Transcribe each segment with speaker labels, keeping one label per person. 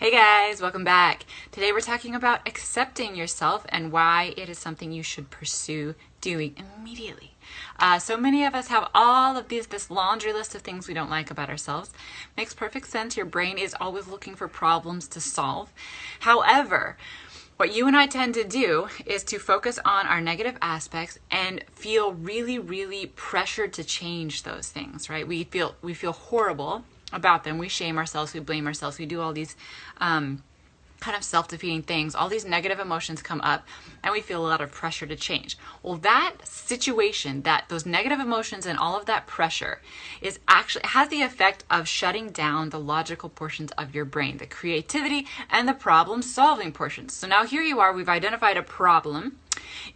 Speaker 1: Hey guys, welcome back. Today we're talking about accepting yourself and why it is something you should pursue doing immediately. So many of us have all of this laundry list of things we don't like about ourselves. Makes perfect sense. Your brain is always looking for problems to solve. However, what you and I tend to do is to focus on our negative aspects and feel really, really pressured to change those things, right? We feel horrible about them. We shame ourselves, we blame ourselves, we do all these kind of self-defeating things. All these negative emotions come up and we feel a lot of pressure to change. Well, that situation, those negative emotions and all of that pressure is actually has the effect of shutting down the logical portions of your brain, the creativity and the problem solving portions. So now here you are, we've identified a problem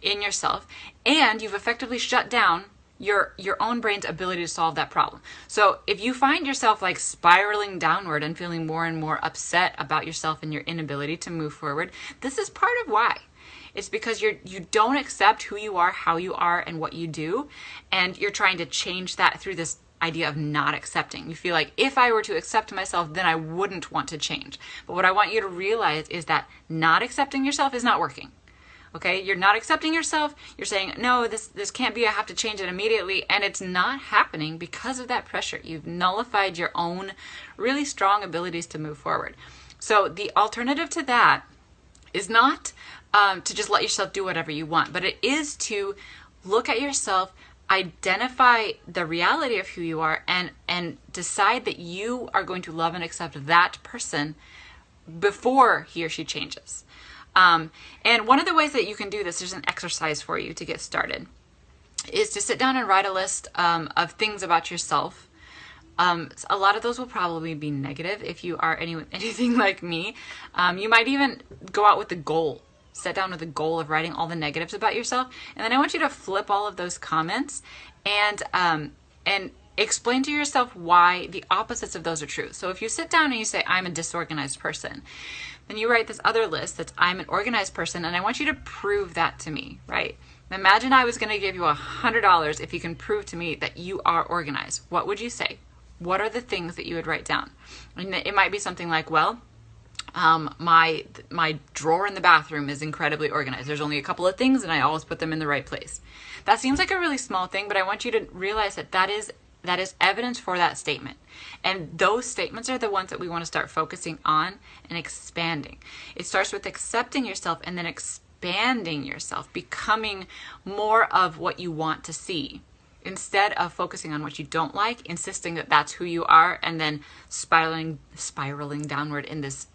Speaker 1: in yourself and you've effectively shut down your own brain's ability to solve that problem. So if you find yourself like spiraling downward and feeling more and more upset about yourself and your inability to move forward, this is part of why. It's because you don't accept who you are, how you are, and what you do, and you're trying to change that through this idea of not accepting. You feel like if I were to accept myself, then I wouldn't want to change. But what I want you to realize is that not accepting yourself is not working. Okay, you're not accepting yourself. You're saying, no, this can't be. I have to change it immediately. And it's not happening because of that pressure. You've nullified your own really strong abilities to move forward. So the alternative to that is not to just let yourself do whatever you want, but it is to look at yourself, identify the reality of who you are, and decide that you are going to love and accept that person before he or she changes. And one of the ways that you can do this, there's an exercise for you to get started, is to sit down and write a list of things about yourself. A lot of those will probably be negative if you are anything like me. You might even go out with the goal, sit down with the goal of writing all the negatives about yourself. And then I want you to flip all of those comments and explain to yourself why the opposites of those are true. So if you sit down and you say, I'm a disorganized person, then you write this other list that's I'm an organized person, and I want you to prove that to me, right? Imagine I was going to give you $100 if you can prove to me that you are organized. What would you say? What are the things that you would write down? And it might be something like, well, my drawer in the bathroom is incredibly organized. There's only a couple of things and I always put them in the right place. That seems like a really small thing, but I want you to realize that is evidence for that statement. And those statements are the ones that we want to start focusing on and expanding. It starts with accepting yourself and then expanding yourself, becoming more of what you want to see. Instead of focusing on what you don't like, insisting that that's who you are, and then spiraling downward in this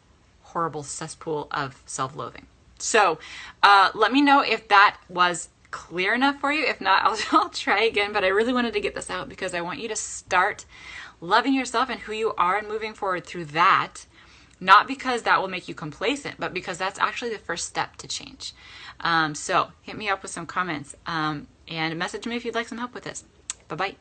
Speaker 1: horrible cesspool of self-loathing. So let me know if that was clear enough for you. If not, I'll try again, but I really wanted to get this out because I want you to start loving yourself and who you are and moving forward through that, not because that will make you complacent, but because that's actually the first step to change. So hit me up with some comments and message me if you'd like some help with this. Bye-bye.